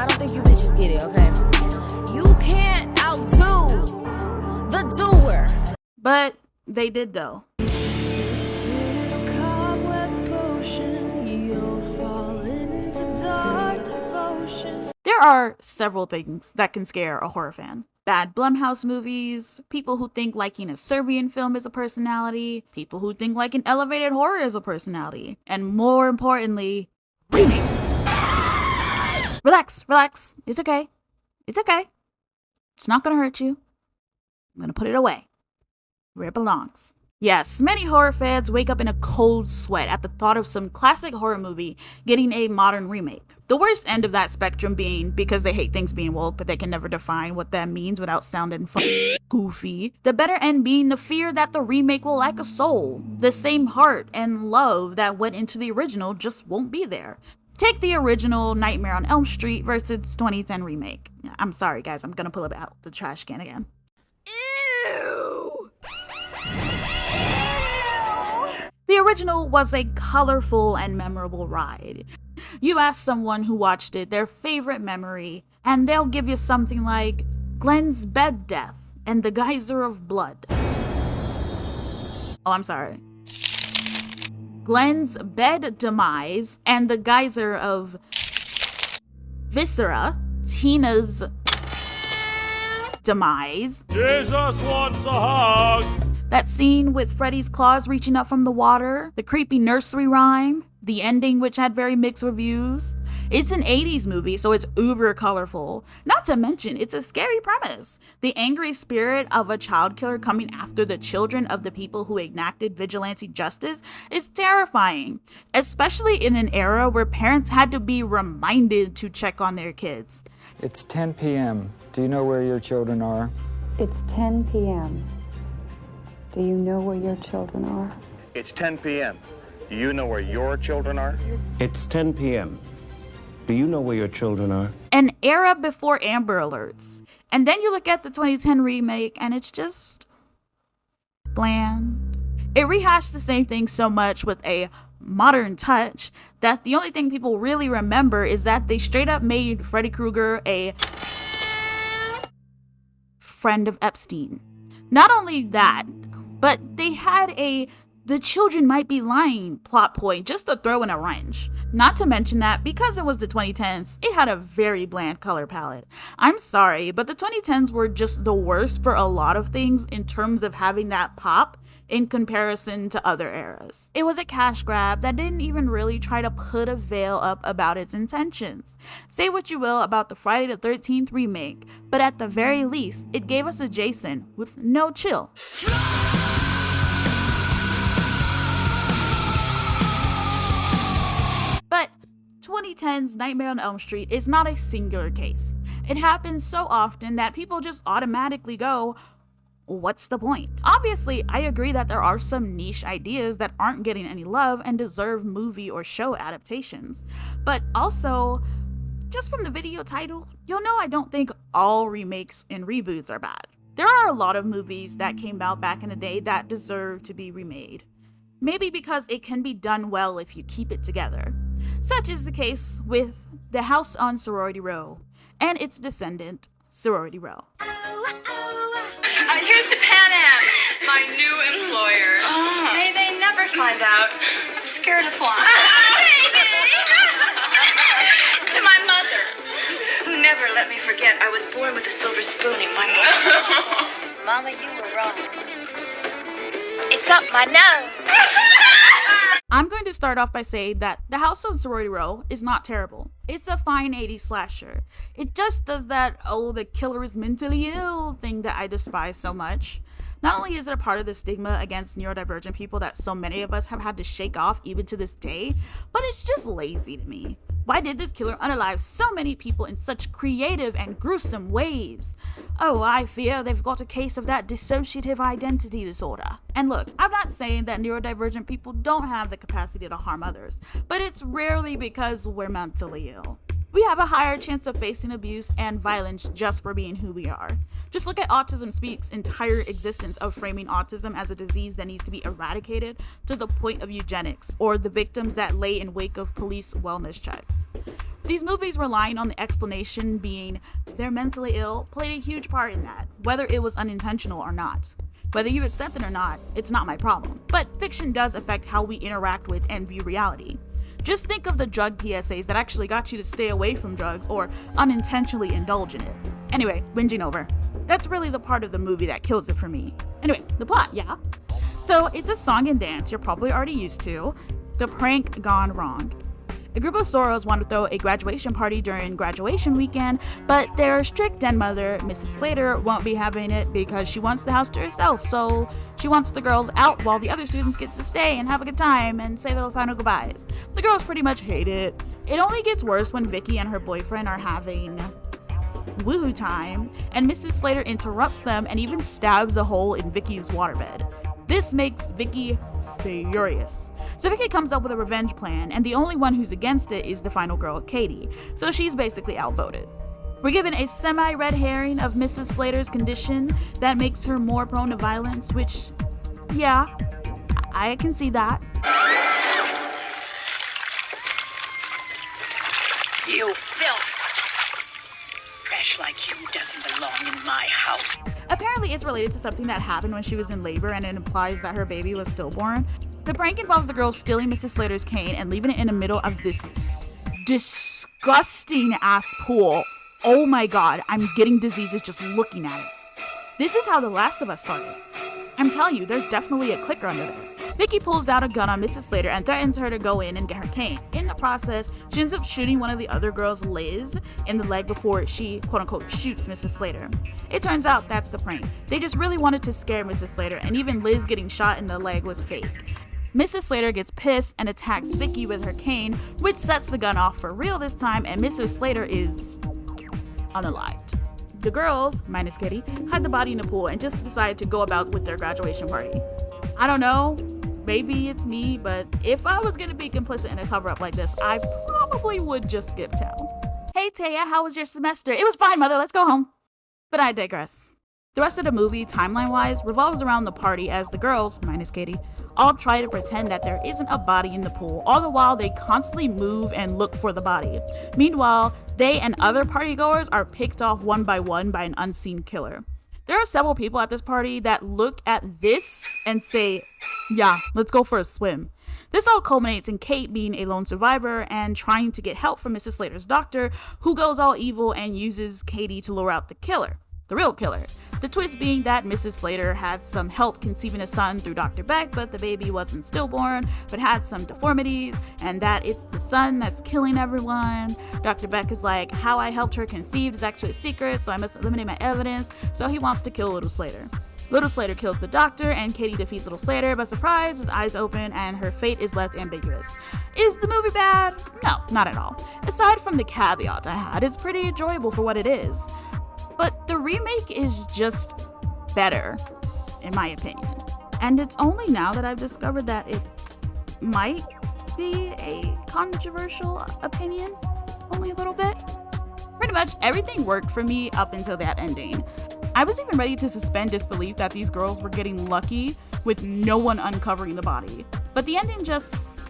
I don't think you bitches get it, okay? You can't outdo the doer. But they did though. This little cobweb potion, you'll fall into dark devotion. There are several things that can scare a horror fan. Bad Blumhouse movies, people who think liking a Serbian film is a personality, people who think liking elevated horror is a personality, and more importantly, remakes. Relax. It's okay. It's not gonna hurt you. I'm gonna put it away where it belongs. Yes, many horror fans wake up in a cold sweat at the thought of some classic horror movie getting a modern remake. The worst end of that spectrum being because they hate things being woke, but they can never define what that means without sounding goofy. The better end being the fear that the remake will lack a soul. The same heart and love that went into the original just won't be there. Take the original Nightmare on Elm Street versus 2010 remake. I'm sorry guys, I'm gonna pull it out the trash can again. Ew! The original was a colorful and memorable ride. You ask someone who watched it their favorite memory, and they'll give you something like Glenn's bed death and the geyser of blood. Oh, I'm sorry. Glenn's bed demise and the geyser of viscera, Tina's demise. Jesus wants a hug. That scene with Freddy's claws reaching up from the water, the creepy nursery rhyme, the ending which had very mixed reviews. It's an 80s movie, so it's uber colorful. Not to mention, it's a scary premise. The angry spirit of a child killer coming after the children of the people who enacted vigilante justice is terrifying, especially in an era where parents had to be reminded to check on their kids. It's 10 p.m. Do you know where your children are? It's 10 p.m. Do you know where your children are? It's 10 p.m. Do you know where your children are? It's 10 p.m. Do you know where your children are? An era before Amber Alerts. And then you look at the 2010 remake and it's just bland. It rehashed the same thing so much with a modern touch that the only thing people really remember is that they straight up made Freddy Krueger a friend of Epstein. Not only that, but they had the children might be lying plot point just to throw in a wrench. Not to mention that because it was the 2010s, it had a very bland color palette. I'm sorry, but the 2010s were just the worst for a lot of things in terms of having that pop in comparison to other eras. It was a cash grab that didn't even really try to put a veil up about its intentions. Say what you will about the Friday the 13th remake, but at the very least, it gave us a Jason with no chill. But 2010's Nightmare on Elm Street is not a singular case. It happens so often that people just automatically go, what's the point? Obviously, I agree that there are some niche ideas that aren't getting any love and deserve movie or show adaptations. But also, just from the video title, you'll know I don't think all remakes and reboots are bad. There are a lot of movies that came out back in the day that deserve to be remade. Maybe because it can be done well if you keep it together. Such is the case with The House on Sorority Row and its descendant, Sorority Row. Here's to Pan Am, my new employer. May they never find out. I'm scared of flying. To my mother, who never let me forget I was born with a silver spoon in my mouth. Mama, you were wrong. It's up my nose. I'm going to start off by saying that The House on Sorority Row is not terrible. It's a fine 80s slasher. It just does that, the killer is mentally ill thing that I despise so much. Not only is it a part of the stigma against neurodivergent people that so many of us have had to shake off even to this day, but it's just lazy to me. Why did this killer unalive so many people in such creative and gruesome ways? Oh, I fear they've got a case of that dissociative identity disorder. And look, I'm not saying that neurodivergent people don't have the capacity to harm others, but it's rarely because we're mentally ill. We have a higher chance of facing abuse and violence just for being who we are. Just look at Autism Speak's entire existence of framing autism as a disease that needs to be eradicated to the point of eugenics, or the victims that lay in wake of police wellness checks. These movies relying on the explanation being they're mentally ill played a huge part in that, whether it was unintentional or not. Whether you accept it or not, it's not my problem. But fiction does affect how we interact with and view reality. Just think of the drug PSAs that actually got you to stay away from drugs or unintentionally indulge in it. Anyway, whinging over. That's really the part of the movie that kills it for me. Anyway, the plot, yeah? So it's a song and dance you're probably already used to. The prank gone wrong. A group of Soros want to throw a graduation party during graduation weekend, but their strict den mother, Mrs. Slater, won't be having it because she wants the house to herself, so she wants the girls out while the other students get to stay and have a good time and say their final goodbyes. The girls pretty much hate it. It only gets worse when Vicky and her boyfriend are having woohoo time, and Mrs. Slater interrupts them and even stabs a hole in Vicky's waterbed. This makes Vicky furious. So Vicky comes up with a revenge plan, and the only one who's against it is the final girl, Katie. So she's basically outvoted. We're given a semi-red herring of Mrs. Slater's condition that makes her more prone to violence, which, yeah, I can see that. You filth! Trash like you doesn't belong in my house. Apparently it's related to something that happened when she was in labor, and it implies that her baby was stillborn. The prank involves the girls stealing Mrs. Slater's cane and leaving it in the middle of this disgusting ass pool. Oh my god, I'm getting diseases just looking at it. This is how The Last of Us started. I'm telling you, there's definitely a clicker under there. Vicky pulls out a gun on Mrs. Slater and threatens her to go in and get her cane. In the process, she ends up shooting one of the other girls, Liz, in the leg before she, quote-unquote, shoots Mrs. Slater. It turns out that's the prank. They just really wanted to scare Mrs. Slater, and even Liz getting shot in the leg was fake. Mrs. Slater gets pissed and attacks Vicky with her cane, which sets the gun off for real this time, and Mrs. Slater is unalived. The girls, minus Kitty, hide the body in the pool and just decide to go about with their graduation party. I don't know, maybe it's me, but if I was gonna be complicit in a cover-up like this, I probably would just skip town. Hey Taya, how was your semester? It was fine, mother, let's go home. But I digress. The rest of the movie, timeline-wise, revolves around the party as the girls, minus Katie, all try to pretend that there isn't a body in the pool, all the while they constantly move and look for the body. Meanwhile, they and other partygoers are picked off one by one by an unseen killer. There are several people at this party that look at this and say, yeah, let's go for a swim. This all culminates in Kate being a lone survivor and trying to get help from Mrs. Slater's doctor, who goes all evil and uses Katie to lure out the killer. The real killer. The twist being that Mrs. Slater had some help conceiving a son through Dr. Beck, but the baby wasn't stillborn, but had some deformities, and that it's the son that's killing everyone. Dr. Beck is like, how I helped her conceive is actually a secret, so I must eliminate my evidence, so he wants to kill Little Slater. Little Slater kills the doctor, and Katie defeats Little Slater, but surprise, his eyes open, and her fate is left ambiguous. Is the movie bad? No, not at all. Aside from the caveats I had, it's pretty enjoyable for what it is. But the remake is just better, in my opinion. And it's only now that I've discovered that it might be a controversial opinion, only a little bit. Pretty much everything worked for me up until that ending. I was even ready to suspend disbelief that these girls were getting lucky with no one uncovering the body. But the ending just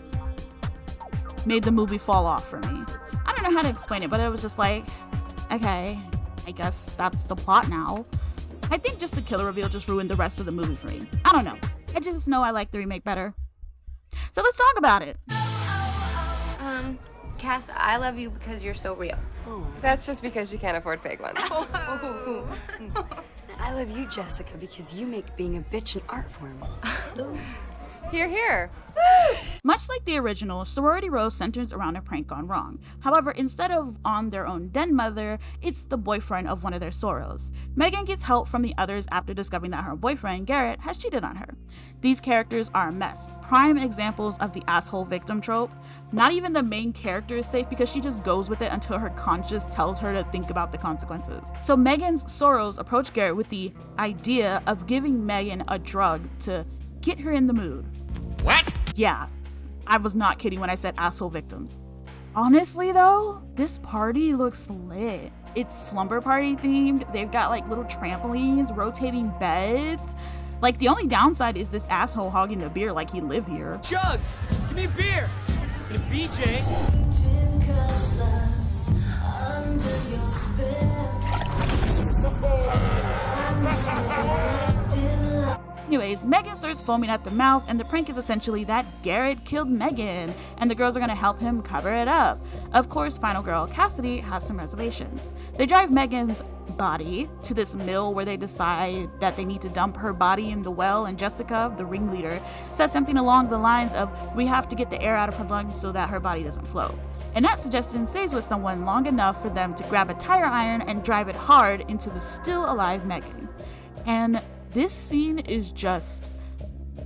made the movie fall off for me. I don't know how to explain it, but it was just like, okay, I guess that's the plot now. I think just the killer reveal just ruined the rest of the movie for me. I don't know. I just know I like the remake better. So let's talk about it. Cass, I love you because you're so real. That's just because you can't afford fake ones. I love you, Jessica, because you make being a bitch an art form. Hear, hear. Much like the original, Sorority Row centers around a prank gone wrong. However, instead of on their own den mother, it's the boyfriend of one of their Soros. Megan gets help from the others after discovering that her boyfriend, Garrett, has cheated on her. These characters are a mess, prime examples of the asshole victim trope. Not even the main character is safe because she just goes with it until her conscience tells her to think about the consequences. So Megan's Soros approach Garrett with the idea of giving Megan a drug to get her in the mood. What? Yeah, I was not kidding when I said asshole victims. Honestly though, this party looks lit. It's slumber party themed. They've got like little trampolines, rotating beds. Like the only downside is this asshole hogging the beer like he live here. Jugs, give me a beer. And a BJ. Anyways, Megan starts foaming at the mouth, and the prank is essentially that Garrett killed Megan, and the girls are gonna help him cover it up. Of course, final girl Cassidy has some reservations. They drive Megan's body to this mill where they decide that they need to dump her body in the well, and Jessica, the ringleader, says something along the lines of, "We have to get the air out of her lungs so that her body doesn't float." And that suggestion stays with someone long enough for them to grab a tire iron and drive it hard into the still alive Megan. And this scene is just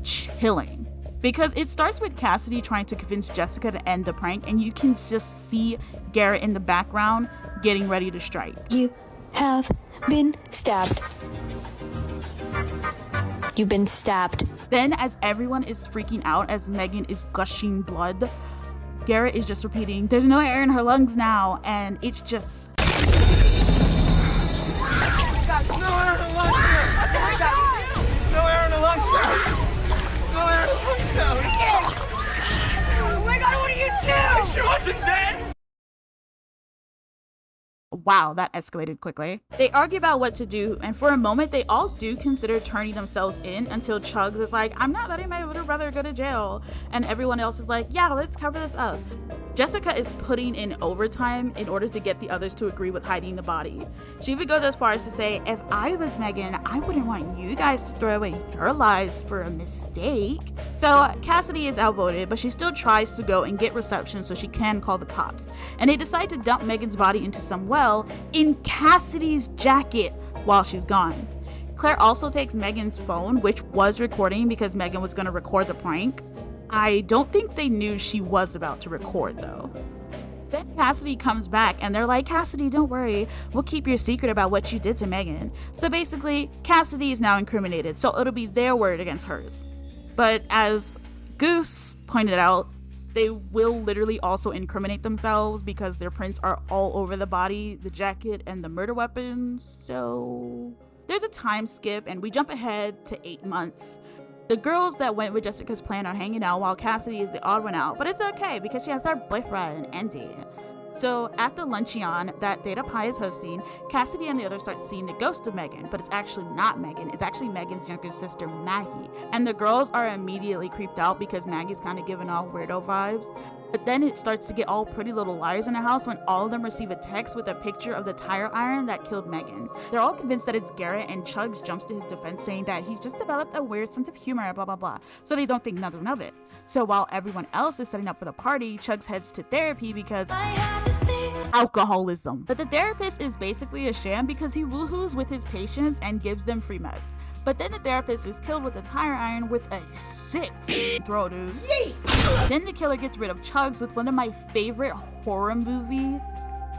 chilling because it starts with Cassidy trying to convince Jessica to end the prank, and you can just see Garrett in the background getting ready to strike. You have been stabbed. You've been stabbed. Then, as everyone is freaking out as Megan is gushing blood, Garrett is just repeating, "There's no air in her lungs now," and it's just... There's no air in her lungs now! There's no air in her lungs now! There's no air in her lungs now! Oh my God, what are you doing? She wasn't dead! Wow, that escalated quickly. They argue about what to do, and for a moment they all do consider turning themselves in until Chugs is like, "I'm not letting my little brother go to jail," and everyone else is like, "Yeah, let's cover this up." Jessica is putting in overtime in order to get the others to agree with hiding the body. She even goes as far as to say, "If I was Megan, I wouldn't want you guys to throw away your lives for a mistake." So Cassidy is outvoted, but she still tries to go and get reception so she can call the cops. And they decide to dump Megan's body into some well in Cassidy's jacket while she's gone. Claire also takes Megan's phone, which was recording because Megan was going to record the prank. I don't think they knew she was about to record though. Then Cassidy comes back and they're like, "Cassidy, don't worry, we'll keep your secret about what you did to Megan." So basically, Cassidy is now incriminated, so it'll be their word against hers. But as Goose pointed out, they will literally also incriminate themselves because their prints are all over the body, the jacket, and the murder weapons. So there's a time skip and we jump ahead to 8 months. The girls that went with Jessica's plan are hanging out while Cassidy is the odd one out, but it's okay because she has her boyfriend, Andy. So at the luncheon that Theta Pi is hosting, Cassidy and the others start seeing the ghost of Megan, but it's actually not Megan. It's actually Megan's younger sister, Maggie. And the girls are immediately creeped out because Maggie's kind of giving off weirdo vibes. But then it starts to get all Pretty Little Liars in the house when all of them receive a text with a picture of the tire iron that killed Megan. They're all convinced that it's Garrett, and Chugs jumps to his defense saying that he's just developed a weird sense of humor, blah blah blah, so they don't think nothing of it. So while everyone else is setting up for the party, Chugs heads to therapy because alcoholism. But the therapist is basically a sham because he woohoos with his patients and gives them free meds. But then the therapist is killed with a tire iron with a sick throw, dude. Yeet! Then the killer gets rid of Chugs with one of my favorite horror movie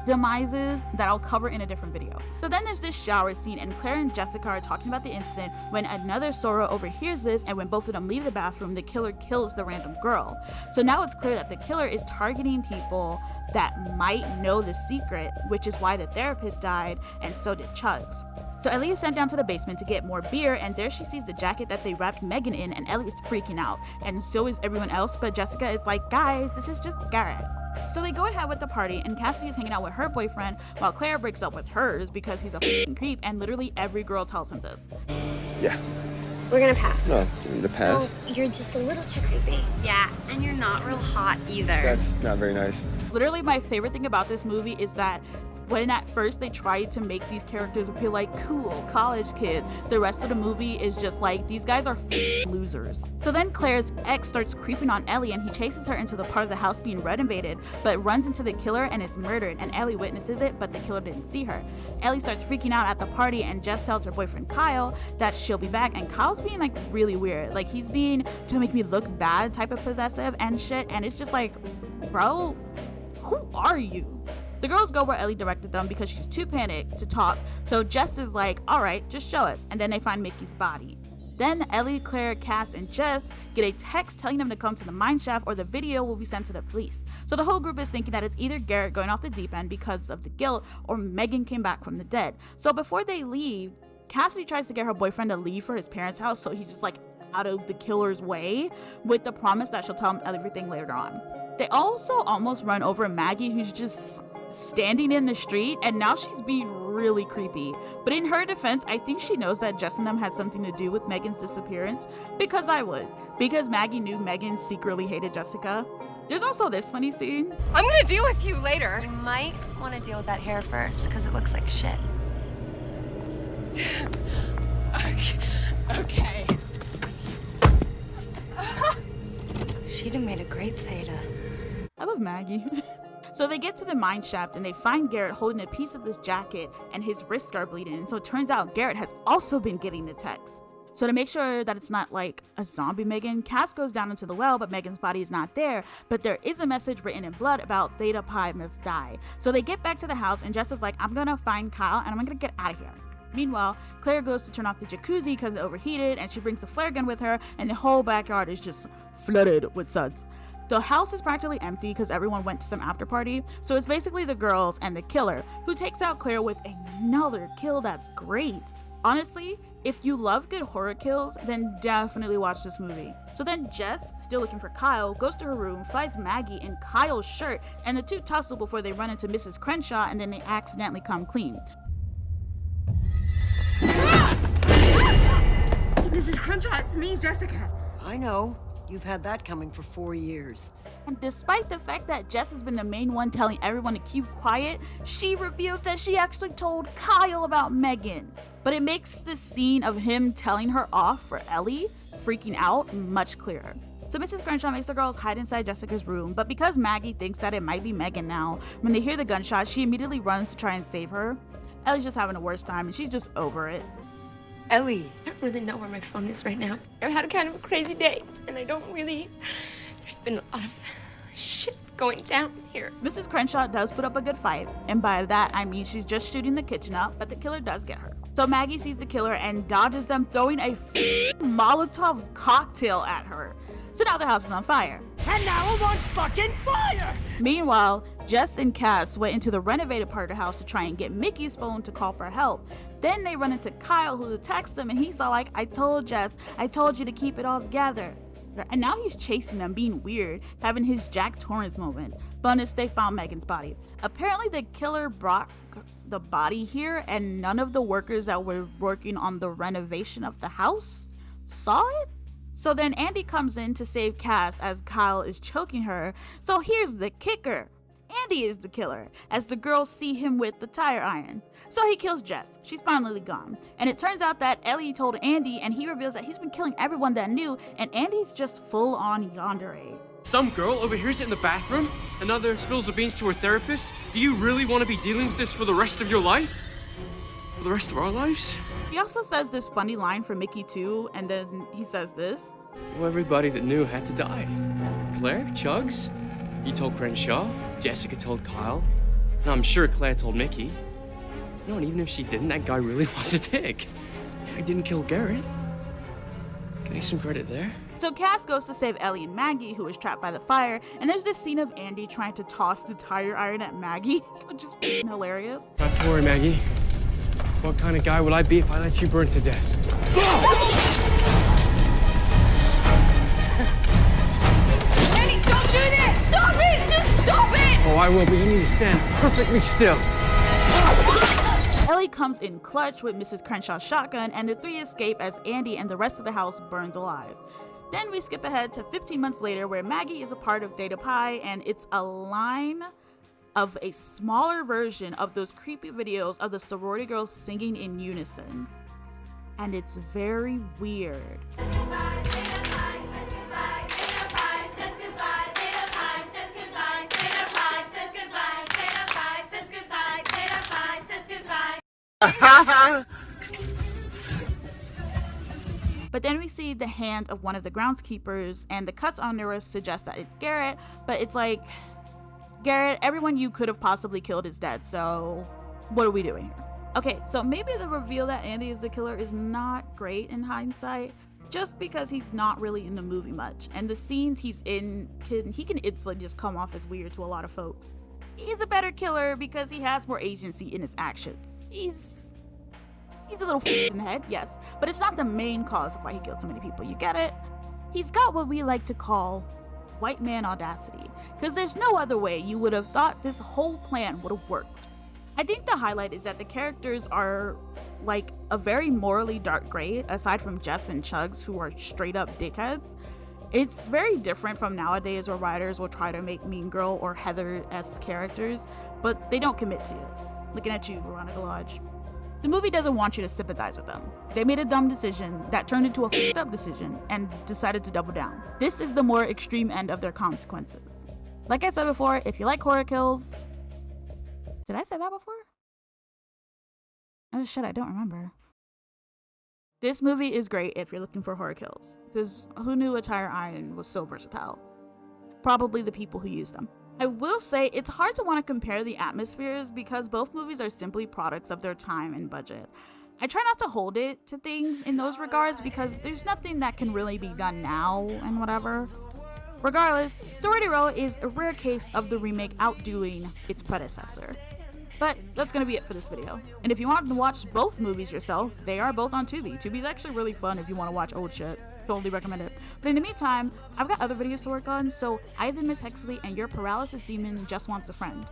demises that I'll cover in a different video. So then there's this shower scene and Claire and Jessica are talking about the incident when another Sora overhears this, and when both of them leave the bathroom, the killer kills the random girl. So now it's clear that the killer is targeting people that might know the secret, which is why the therapist died, and so did Chugs. So Ellie is sent down to the basement to get more beer, and there she sees the jacket that they wrapped Megan in, and Ellie is freaking out, and so is everyone else, but Jessica is like, "Guys, this is just Garrett." So they go ahead with the party, and Cassidy is hanging out with her boyfriend while Claire breaks up with hers because he's a f***ing creep, and literally every girl tells him this. Yeah. We're gonna pass. No, you need to pass. Oh, you're just a little too creepy. Yeah, and you're not real hot either. That's not very nice. Literally my favorite thing about this movie is that when at first they tried to make these characters appear like cool college kid, the rest of the movie is just like, these guys are losers. So then Claire's ex starts creeping on Ellie, and he chases her into the part of the house being renovated, but runs into the killer and is murdered, and Ellie witnesses it, but the killer didn't see her. Ellie starts freaking out at the party, and Jess tells her boyfriend Kyle that she'll be back, and Kyle's being like really weird, like he's being "to make me look bad" type of possessive and shit, and it's just like, bro, who are you? The girls go where Ellie directed them because she's too panicked to talk, so Jess is like, "Alright, just show us," and then they find Mickey's body. Then Ellie, Claire, Cass, and Jess get a text telling them to come to the mine shaft or the video will be sent to the police. So the whole group is thinking that it's either Garrett going off the deep end because of the guilt, or Megan came back from the dead. So before they leave, Cassidy tries to get her boyfriend to leave for his parents' house so he's just like out of the killer's way, with the promise that she'll tell him everything later on. They also almost run over Maggie, who's just standing in the street, and now she's being really creepy. But in her defense, I think she knows that Jess and them had something to do with Megan's disappearance, because I would. Because Maggie knew Megan secretly hated Jessica. There's also this funny scene. I'm gonna deal with you later. You might want to deal with that hair first, because it looks like shit. Okay. She'd have made a great Zeta. I love Maggie. So they get to the mine shaft and they find Garrett holding a piece of this jacket and his wrists are bleeding. So it turns out Garrett has also been getting the text. So to make sure that it's not like a zombie Megan, Cass goes down into the well, but Megan's body is not there. But there is a message written in blood about Theta Pi must die. So they get back to the house and Jess is like, I'm gonna find Kyle and I'm gonna get out of here. Meanwhile, Claire goes to turn off the jacuzzi because it overheated and she brings the flare gun with her and the whole backyard is just flooded with suds. The house is practically empty because everyone went to some after party, so it's basically the girls and the killer, who takes out Claire with another kill that's great. Honestly, if you love good horror kills, then definitely watch this movie. So then Jess, still looking for Kyle, goes to her room, finds Maggie in Kyle's shirt, and the two tussle before they run into Mrs. Crenshaw and then they accidentally come clean. Mrs. Crenshaw, it's me, Jessica. I know. You've had that coming for 4 years. And despite the fact that Jess has been the main one telling everyone to keep quiet, she reveals that she actually told Kyle about Megan. But it makes the scene of him telling her off for Ellie freaking out much clearer. So Mrs. Crenshaw makes the girls hide inside Jessica's room, but because Maggie thinks that it might be Megan now, when they hear the gunshot, she immediately runs to try and save her. Ellie's just having a worse time and she's just over it. Ellie. I don't really know where my phone is right now. I've had a kind of a crazy day, and I don't really... There's been a lot of shit going down here. Mrs. Crenshaw does put up a good fight, and by that I mean she's just shooting the kitchen up, but the killer does get her. So Maggie sees the killer and dodges them, throwing a Molotov cocktail at her. So now the house is on fire. And now I'm on fucking fire! Meanwhile, Jess and Cass went into the renovated part of the house to try and get Mickey's phone to call for help. Then they run into Kyle, who attacks them, and he's all like, I told Jess, I told you to keep it all together. And now he's chasing them, being weird, having his Jack Torrance moment. Bonus, they found Megan's body. Apparently the killer brought the body here, and none of the workers that were working on the renovation of the house saw it? So then Andy comes in to save Cass as Kyle is choking her. So here's the kicker. Andy is the killer, as the girls see him with the tire iron. So he kills Jess. She's finally gone. And it turns out that Ellie told Andy, and he reveals that he's been killing everyone that knew, and Andy's just full on yandere. Some girl overhears it in the bathroom, another spills the beans to her therapist. Do you really want to be dealing with this for the rest of your life? For the rest of our lives? He also says this funny line for Mickey too, and then he says this. Well, everybody that knew had to die. Claire, Chugs, you told Crenshaw, Jessica told Kyle. Now I'm sure Claire told Mickey. No, and even if she didn't, that guy really was a dick. I didn't kill Garrett. Give me some credit there. So Cass goes to save Ellie and Maggie, who is trapped by the fire, and there's this scene of Andy trying to toss the tire iron at Maggie, which is hilarious. Not to worry, Maggie. What kind of guy would I be if I let you burn to death? Andy, don't do this! Stop it! Just stop it! Oh, I will, but you need to stand perfectly still. Ellie comes in clutch with Mrs. Crenshaw's shotgun, and the three escape as Andy and the rest of the house burns alive. Then we skip ahead to 15 months later, where Maggie is a part of Theta Pi, and it's a line of a smaller version of those creepy videos of the sorority girls singing in unison. And it's very weird. But then we see the hand of one of the groundskeepers, and the cuts on her suggest that it's Garrett, but it's like, Garrett, everyone you could have possibly killed is dead, so what are we doing here? Okay, so maybe the reveal that Andy is the killer is not great in hindsight, just because he's not really in the movie much, and the scenes he's in, he can instantly just come off as weird to a lot of folks. He's a better killer because he has more agency in his actions. He's a little in the head, yes, but it's not the main cause of why he killed so many people, you get it? He's got what we like to call white man audacity, because there's no other way you would have thought this whole plan would have worked. I think the highlight is that the characters are like a very morally dark gray, aside from Jess and Chugs, who are straight up dickheads. It's very different from nowadays, where writers will try to make Mean Girl or Heather-esque characters, but they don't commit to it. Looking at you, Veronica Lodge. The movie doesn't want you to sympathize with them. They made a dumb decision that turned into a fucked up decision and decided to double down. This is the more extreme end of their consequences. Like I said before, if you like horror kills... Did I say that before? Oh shit, I don't remember. This movie is great if you're looking for horror kills, because who knew a tire iron was so versatile? Probably the people who use them. I will say it's hard to want to compare the atmospheres because both movies are simply products of their time and budget. I try not to hold it to things in those regards because there's nothing that can really be done now and whatever. Regardless, Sorority Row is a rare case of the remake outdoing its predecessor. But that's gonna be it for this video. And if you want to watch both movies yourself, they are both on Tubi. Tubi's actually really fun if you want to watch old shit. Totally recommend it. But in the meantime, I've got other videos to work on, so I've been Miss Hexley, and your paralysis demon just wants a friend.